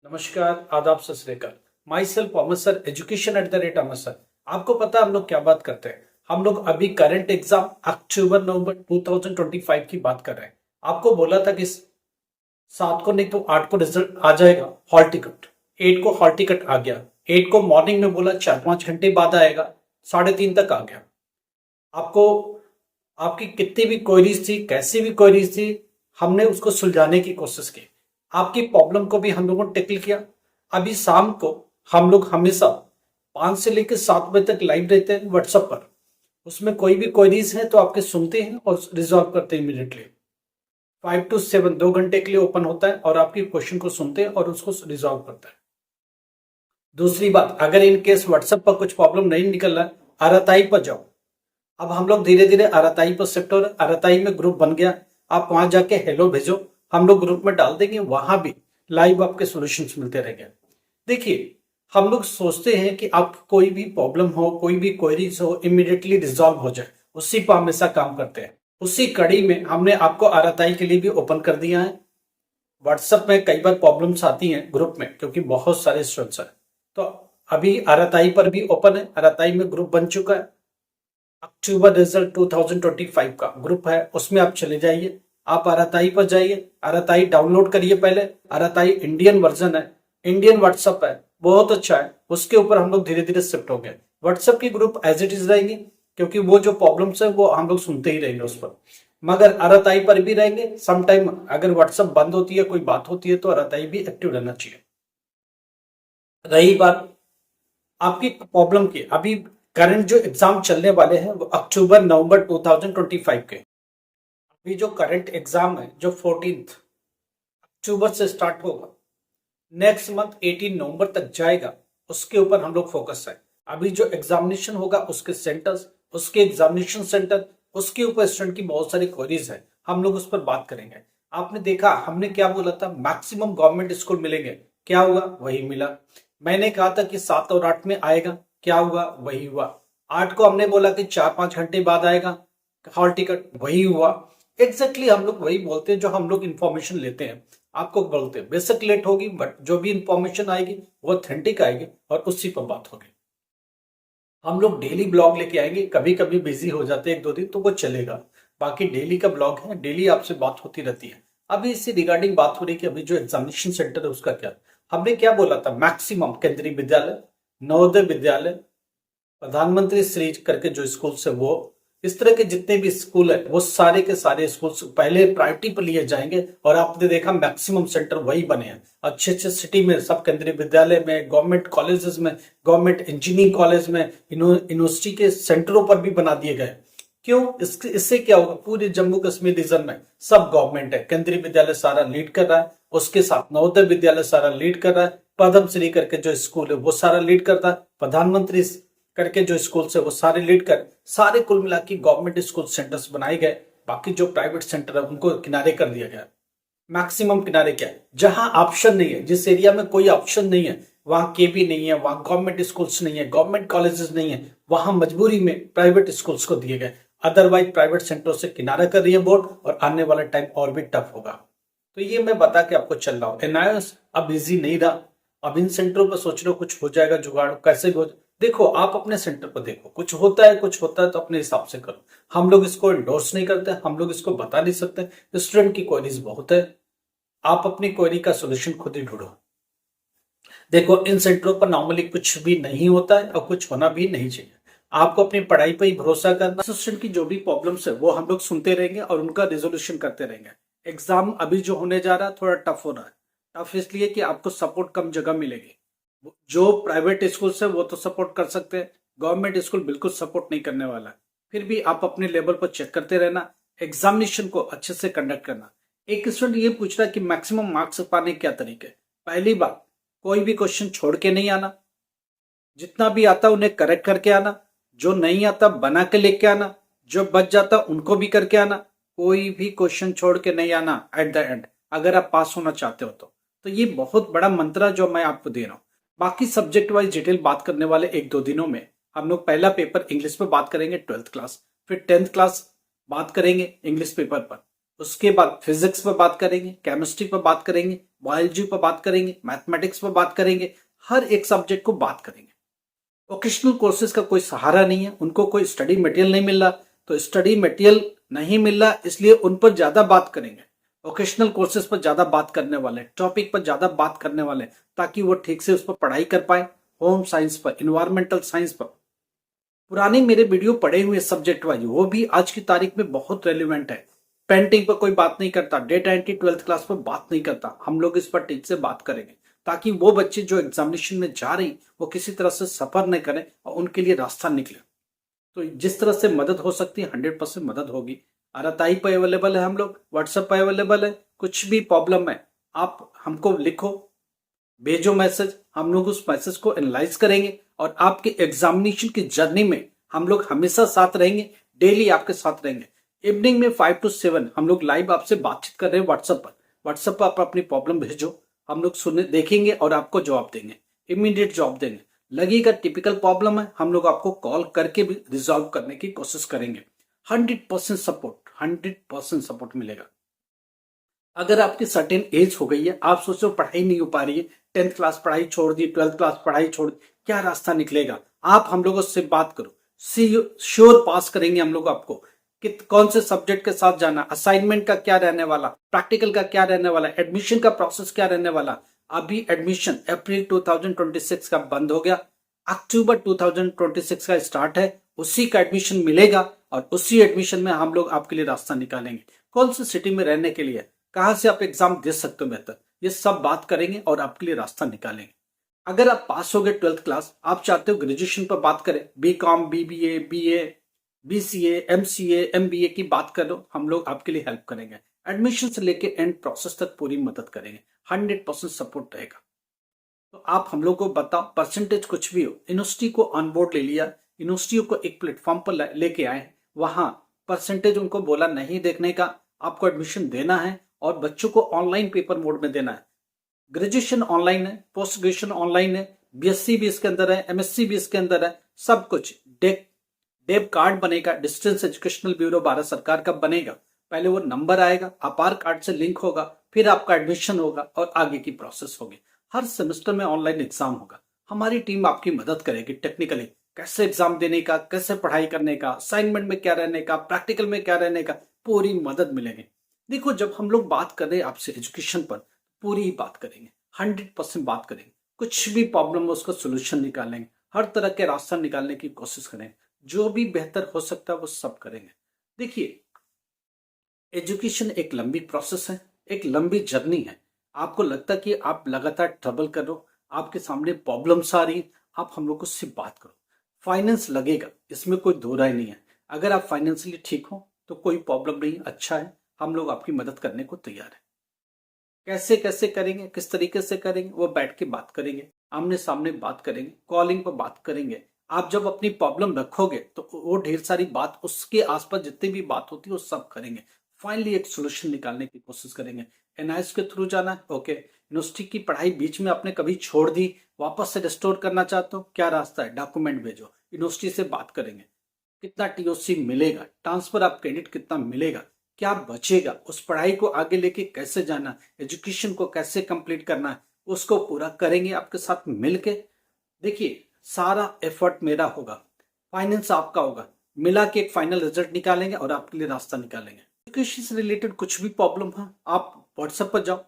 नमस्कार, आदाब, सत श्री अकाल। माई सेल्फ अमर सर, education@अमर सर। आपको पता है हम लोग क्या बात करते हैं? हम लोग अभी करंट एग्जाम अक्टूबर नवंबर 2025 की बात कर रहे हैं। आपको बोला था कि 7 को नहीं तो 8 को रिजल्ट आ जाएगा। हॉल टिकट 8 को हॉल टिकट आ गया। 8 को मॉर्निंग में बोला 4-5 घंटे बाद आएगा, 3:30 तक आ गया। आपको आपकी कितनी भी क्वेरीज थी, कैसी भी क्वेरीज थी, हमने उसको सुलझाने की कोशिश की। आपकी प्रॉब्लम को भी हम लोगों ने टेकल किया। अभी शाम को हम लोग हमेशा 5 से लेकर 7 बजे तक लाइव रहते हैं व्हाट्सएप पर। उसमें कोई भी क्वेरीज है तो आपके सुनते हैं और रिजॉल्व करते हैं इमीडिएटली। 5 to 7 2 घंटे के लिए ओपन होता है और आपके क्वेश्चन को सुनते हैं और उसको रिजॉल्व करता है। दूसरी बात, अगर इन केस व्हाट्सएप पर कुछ प्रॉब्लम नहीं निकल रहा है, आरएतआई पर जाओ। अब हम लोग धीरे धीरे आरएतआई पर शिफ्ट हो रहे हैं। आरएतआई में ग्रुप बन गया, आप वहां जाके हेलो भेजो, हम लोग ग्रुप में डाल देंगे। वहां भी लाइव आपके सॉल्यूशंस मिलते रहेंगे। देखिए, हम लोग सोचते हैं कि आप कोई भी प्रॉब्लम हो, कोई भी क्वेरीज हो, इमीडिएटली रिजॉल्व हो जाए, उसी पर हमेशा काम करते हैं। उसी कड़ी में हमने आपको आरएतआई के लिए भी ओपन कर दिया है। व्हाट्सएप में कई बार प्रॉब्लम्स आती हैं ग्रुप में, क्योंकि बहुत सारे स्टूडेंट्स हैं। तो अभी आरएतआई पर भी ओपन है, आरएतआई में ग्रुप बन चुका है। अक्टूबर रिजल्ट 2025 का ग्रुप है, उसमें आप चले जाइए। आप आरएतआई पर जाइए, आरएतआई डाउनलोड करिए। पहले आरएतआई इंडियन वर्जन है, इंडियन व्हाट्सएप है, बहुत अच्छा है। उसके ऊपर हम लोग धीरे धीरे शिफ्ट हो गए। व्हाट्सएप की ग्रुप एज इट इज रहेंगे, क्योंकि वो जो प्रॉब्लम्स है वो हम लोग सुनते ही रहेंगे उस पर। मगर आरएतआई पर भी रहेंगे। सम टाइम अगर व्हाट्सएप बंद होती है, कोई बात होती है, तो आरएतआई भी एक्टिव रहना चाहिए। रही बात आपकी प्रॉब्लम की, अभी करंट जो एग्जाम चलने वाले हैं वो अक्टूबर नवंबर 2025 के। अभी जो करंट एग्जाम है जो 14 अक्टूबर से स्टार्ट होगा, नेक्स्ट मंथ 18 नवंबर तक जाएगा, उसके ऊपर हम लोग फोकस है। अभी जो एग्जामिनेशन होगा उसके सेंटर्स, उसके एग्जामिनेशन सेंटर, उसके ऊपर स्टूडेंट की बहुत सारी क्वेरीज है, हम लोग उस पर बात करेंगे। आपने देखा हमने क्या बोला था, मैक्सिमम गवर्नमेंट स्कूल मिलेंगे, क्या हुआ? वही मिला। मैंने कहा था कि 7 और 8 में आएगा, क्या हुआ? वही हुआ। 8 को हमने बोला कि 4-5 घंटे बाद आएगा हॉल टिकट, वही हुआ। एग्जैक्टली हम लोग वही बोलते हैं जो हम लोग इन्फॉर्मेशन लेते हैं, आपको बोलते हैं। बेशक लेट होगी, बट जो भी इंफॉर्मेशन आएगी वो ऑथेंटिक आएगी और उसी पर बात होगी। हम लोग डेली ब्लॉग लेके आएंगे, कभी कभी बिजी हो जाते हैं 1-2 दिन तो वो चलेगा, बाकी डेली का ब्लॉग है, डेली आपसे बात होती रहती है। अभी इसी रिगार्डिंग बात हो रही है कि अभी जो एग्जामिनेशन सेंटर है उसका क्या। हमने क्या बोला था, मैक्सिमम केंद्रीय विद्यालय, नवोदय विद्यालय, प्रधानमंत्री श्री करके जो स्कूल है वो, इस तरह के जितने भी स्कूल है वो सारे के सारे स्कूल पहले प्रायोरिटी पर लिए जाएंगे। और आपने देखा मैक्सिमम सेंटर वही बने हैं अच्छे अच्छे सिटी में, सब केंद्रीय विद्यालय में, गवर्नमेंट कॉलेजेस में, गवर्नमेंट इंजीनियरिंग कॉलेज में, यूनिवर्सिटी के सेंटरों पर भी बना दिए गए। क्यों? इससे क्या होगा, पूरे जम्मू कश्मीर रीजन में सब गवर्नमेंट है। केंद्रीय विद्यालय सारा लीड कर रहा है, उसके साथ नवोदय विद्यालय सारा लीड कर रहा है, पद्मश्री करके जो स्कूल है वो सारा लीड करता है, प्रधानमंत्री करके जो स्कूल है वो सारे लीड कर, सारे कुल मिला के गवर्नमेंट स्कूल सेंटर्स बनाए गए। बाकी जो प्राइवेट सेंटर है उनको किनारे कर दिया गया। मैक्सिमम किनारे क्या है, जहां ऑप्शन नहीं है, जिस एरिया में कोई ऑप्शन नहीं है, वहां केबी नहीं है, वहां गवर्नमेंट स्कूल्स नहीं है, गवर्नमेंट कॉलेजेस नहीं है, वहां मजबूरी में प्राइवेट स्कूल्स को दिए गए। अदरवाइज प्राइवेट सेंटरों से किनारा कर रही है बोर्ड, और आने वाला टाइम और भी टफ होगा। तो ये मैं बता के आपको चल रहा हूँ। एनआईएस अब इजी नहीं रहा। अब इन सेंटरों पर सोच रहे हो कुछ हो जाएगा जुगाड़, कैसे भी हो। देखो, आप अपने सेंटर पर देखो, कुछ होता है तो अपने हिसाब से करो। हम लोग इसको एंडोर्स नहीं करते, हम लोग इसको बता नहीं सकते। स्टूडेंट की क्वेरीज बहुत है, आप अपनी क्वेरी का सोल्यूशन खुद ही ढूंढो। देखो, इन सेंटरों पर नॉर्मली कुछ भी नहीं होता है और कुछ होना भी नहीं चाहिए। आपको अपनी पढ़ाई पर ही भरोसा करना। स्टूडेंट की जो भी प्रॉब्लम्स है वो हम लोग सुनते रहेंगे और उनका रिजोल्यूशन करते रहेंगे। एग्जाम अभी जो होने जा रहा है थोड़ा टफ हो रहा है। टफ इसलिए कि आपको सपोर्ट कम जगह मिलेगी। जो प्राइवेट स्कूल है वो तो सपोर्ट कर सकते हैं, गवर्नमेंट स्कूल बिल्कुल सपोर्ट नहीं करने वाला है। फिर भी आप अपने लेवल पर चेक करते रहना, एग्जामिनेशन को अच्छे से कंडक्ट करना। एक स्टूडेंट ये पूछ रहा है कि मैक्सिमम मार्क्स पाने के क्या तरीके। पहली बात, कोई भी क्वेश्चन छोड़ के नहीं आना, जितना भी आता उन्हें करेक्ट करके आना, जो नहीं आता बना के लेके आना, जो बच जाता उनको भी करके आना। कोई भी क्वेश्चन छोड़ के नहीं आना एट द एंड, अगर आप पास होना चाहते हो तो ये बहुत बड़ा मंत्र जो मैं आपको दे रहा हूं। बाकी सब्जेक्ट वाइज डिटेल बात करने वाले 1-2 दिनों में। हम लोग पहला पेपर इंग्लिश पे बात करेंगे 12th क्लास, फिर 10th क्लास बात करेंगे इंग्लिश पेपर पर, उसके बाद फिजिक्स पर बात करेंगे, केमिस्ट्री पर बात करेंगे, बायोलॉजी पर बात करेंगे, मैथमेटिक्स पर बात करेंगे, हर एक सब्जेक्ट को बात करेंगे। वोकेशनल कोर्सेज का कोई सहारा नहीं है, उनको कोई स्टडी मटेरियल नहीं मिल रहा, तो स्टडी मटेरियल नहीं मिल रहा इसलिए उन पर ज्यादा बात करेंगे। वोकेशनल कोर्सेज पर ज्यादा बात करने वाले, टॉपिक पर ज्यादा बात करने वाले, ताकि वो ठीक से उस पर पढ़ाई कर पाए। होम साइंस पर, इन्वायरमेंटल साइंस पर पुराने मेरे वीडियो पड़े हुए सब्जेक्ट वाइज, वो भी आज की तारीख में बहुत रेलिवेंट है। पेंटिंग पर कोई बात नहीं करता, डेटा एंट्री 12th क्लास पर बात नहीं करता, हम लोग इस पर ठीक से बात करेंगे, ताकि वो बच्चे जो एग्जामिनेशन में जा रही वो किसी तरह से सफर नहीं करें और उनके लिए रास्ता निकले। तो जिस तरह से मदद हो सकती है 100% मदद होगी। आरताई पर अवेलेबल है, हम लोग व्हाट्सएप पर अवेलेबल है। कुछ भी प्रॉब्लम है आप हमको लिखो, भेजो मैसेज, हम लोग उस मैसेज को एनालाइज करेंगे और आपके एग्जामिनेशन की जर्नी में हम लोग हमेशा साथ रहेंगे, डेली आपके साथ रहेंगे। इवनिंग में 5 to 7 हम लोग लाइव आपसे बातचीत कर रहे हैं व्हाट्सएप पर। व्हाट्सएप पर आप अपनी प्रॉब्लम भेजो, हम लोग सुने, देखेंगे और आपको जवाब देंगे, इमीडिएट जवाब देंगे। लगेगा टिपिकल प्रॉब्लम है, हम लोग आपको कॉल करके भी रिजॉल्व करने की कोशिश करेंगे। 100% सपोर्ट, 100% सपोर्ट मिलेगा। अगर आपकी सर्टेन एज हो गई है, आप सोचो पढ़ाई नहीं हो पा रही है, 10th क्लास पढ़ाई छोड़ दी, 12th क्लास पढ़ाई छोड़ दी, क्या रास्ता निकलेगा? आप हम लोगों से बात करो, श्योर पास करेंगे हम लोग आपको कि कौन से सब्जेक्ट के साथ जाना, असाइनमेंट का क्या रहने वाला, प्रैक्टिकल का क्या रहने वाला, एडमिशन का प्रोसेस क्या रहने वाला। अभी एडमिशन अप्रैल 2026 का बंद हो गया, अक्टूबर 2026 का स्टार्ट है, उसी का एडमिशन मिलेगा और उसी एडमिशन में हम लोग आपके लिए रास्ता निकालेंगे। कौन सी सिटी में रहने के लिए, कहां से आप एग्जाम दे सकते हो बेहतर, ये सब बात करेंगे और आपके लिए रास्ता निकालेंगे। अगर आप पास हो गए 12th क्लास, आप चाहते हो ग्रेजुएशन पर बात करें, BCom, BBA, BA, BCA, MCA, MBA की बात करो, हम लोग आपके लिए हेल्प करेंगे। एडमिशन से लेके एंड प्रोसेस तक पूरी मदद करेंगे, 100% सपोर्ट रहेगा। तो आप हम लोग को बताओ, परसेंटेज कुछ भी हो, यूनिवर्सिटी को ऑन बोर्ड ले लिया, यूनिवर्सिटियों को एक प्लेटफॉर्म पर लेके आए, वहां परसेंटेज उनको बोला नहीं देखने का, आपको एडमिशन देना है और बच्चों को ऑनलाइन पेपर मोड में देना है। ग्रेजुएशन ऑनलाइन है, पोस्ट ग्रेजुएशन ऑनलाइन है, BSc भी इसके अंदर है, MSc भी इसके अंदर है, सब कुछ। डेब कार्ड बनेगा, डिस्टेंस एजुकेशनल ब्यूरो भारत सरकार का बनेगा। पहले वो नंबर आएगा, आधार कार्ड से लिंक होगा, फिर आपका एडमिशन होगा और आगे की प्रोसेस होगी। हर सेमेस्टर में ऑनलाइन एग्जाम होगा। हमारी टीम आपकी मदद करेगी टेक्निकली, कैसे एग्जाम देने का, कैसे पढ़ाई करने का, असाइनमेंट में क्या रहने का, प्रैक्टिकल में क्या रहने का, पूरी मदद मिलेगी। देखो, जब हम लोग बात कर रहे हैं आपसे एजुकेशन पर, पूरी ही बात करेंगे, 100% बात करेंगे। कुछ भी प्रॉब्लम हो उसका सोल्यूशन निकालेंगे, हर तरह के रास्ता निकालने की कोशिश करेंगे, जो भी बेहतर हो सकता है वो सब करेंगे। देखिए, एजुकेशन एक लंबी प्रोसेस है, एक लंबी जर्नी है। आपको लगता है कि आप लगातार ट्रबल कर रहे हो, आपके सामने प्रॉब्लम्स आ रही है, आप हम लोग से बात करो। फाइनेंस लगेगा, इसमें कोई दो राय नहीं है। अगर आप फाइनेंशियली ठीक हो तो कोई प्रॉब्लम नहीं, अच्छा है, हम लोग आपकी मदद करने को तैयार है। कैसे कैसे करेंगे, किस तरीके से करेंगे, वो बैठ के बात करेंगे, आमने सामने बात करेंगे, कॉलिंग पर बात करेंगे। आप जब अपनी प्रॉब्लम रखोगे तो वो ढेर सारी बात, उसके आसपास जितनी भी बात होती है वो सब करेंगे। फाइनली एक सोल्यूशन निकालने की कोशिश करेंगे। NIS के थ्रू जाना है, ओके। यूनिवर्सिटी की पढ़ाई बीच में आपने कभी छोड़ दी, वापस से रिस्टोर करना चाहते हो, क्या रास्ता है, डॉक्यूमेंट भेजो, यूनिवर्सिटी से बात करेंगे, कितना TOC मिलेगा, ट्रांसफर ऑफ क्रेडिट कितना मिलेगा, क्या बचेगा, उस पढ़ाई को आगे लेके कैसे जाना, एजुकेशन को कैसे कंप्लीट करना है, उसको पूरा करेंगे आपके साथ मिलके। देखिए, सारा एफर्ट मेरा होगा, फाइनेंस आपका होगा, मिला के एक फाइनल रिजल्ट निकालेंगे और आपके लिए रास्ता निकालेंगे। एजुकेशन से रिलेटेड कुछ भी प्रॉब्लम है, आप व्हाट्सएप पर जाओ,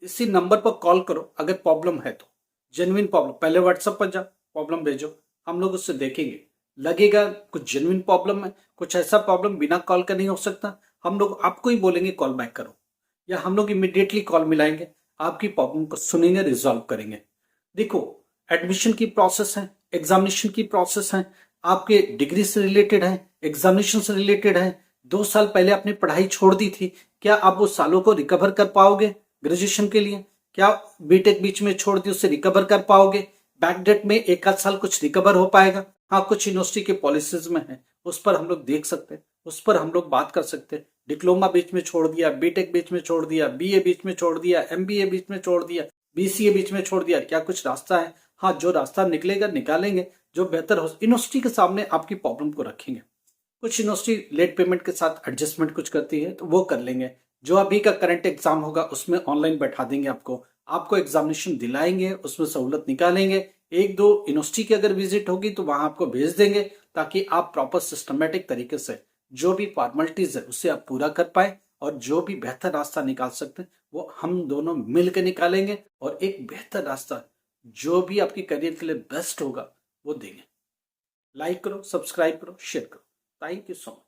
इसी नंबर पर कॉल करो। अगर प्रॉब्लम है तो जेन्युइन प्रॉब्लम, पहले व्हाट्सएप पर जाओ, प्रॉब्लम भेजो, हम लोग उससे देखेंगे। लगेगा कुछ जेन्युइन प्रॉब्लम है, कुछ ऐसा प्रॉब्लम बिना कॉल का नहीं हो सकता, हम लोग आपको ही बोलेंगे कॉल बैक करो, या हम लोग इमीडिएटली कॉल मिलाएंगे, आपकी प्रॉब्लम को सुनेंगे, रिजॉल्व करेंगे। देखो, एडमिशन की प्रोसेस है, एग्जामिनेशन की प्रोसेस है, आपके डिग्री से रिलेटेड है, एग्जामिनेशन से रिलेटेड है। 2 साल पहले आपने पढ़ाई छोड़ दी थी, क्या आप उस सालों को रिकवर कर पाओगे ग्रेजुएशन के लिए? क्या बीटेक बीच में छोड़ दी, उससे रिकवर कर पाओगे? बैकडेट में 1 आध साल कुछ रिकवर हो पाएगा? हाँ, कुछ यूनिवर्सिटी के पॉलिसीज में है, उस पर हम लोग देख सकते हैं, उस पर हम लोग बात कर सकते हैं। डिप्लोमा बीच में छोड़ दिया, बीटेक बीच में छोड़ दिया, BA बीच में छोड़ दिया, MBA बीच में छोड़ दिया, BCA बीच में छोड़ दिया, क्या कुछ रास्ता है? हाँ, जो रास्ता निकलेगा निकालेंगे, जो बेहतर हो। यूनिवर्सिटी के सामने आपकी प्रॉब्लम को रखेंगे। कुछ यूनिवर्सिटी लेट पेमेंट के साथ एडजस्टमेंट कुछ करती है तो वो कर लेंगे। जो अभी का करंट एग्जाम होगा उसमें ऑनलाइन बैठा देंगे आपको, आपको एग्जामिनेशन दिलाएंगे, उसमें सहूलत निकालेंगे। एक दो यूनिवर्सिटी की अगर विजिट होगी तो वहां आपको भेज देंगे, ताकि आप प्रॉपर सिस्टमेटिक तरीके से जो भी फॉर्मेलिटीज है उससे आप पूरा कर पाए, और जो भी बेहतर रास्ता निकाल सकते हैं वो हम दोनों मिलकर निकालेंगे, और एक बेहतर रास्ता जो भी आपके करियर के लिए बेस्ट होगा वो देंगे। लाइक करो, सब्सक्राइब करो, शेयर करो। Thank you so much.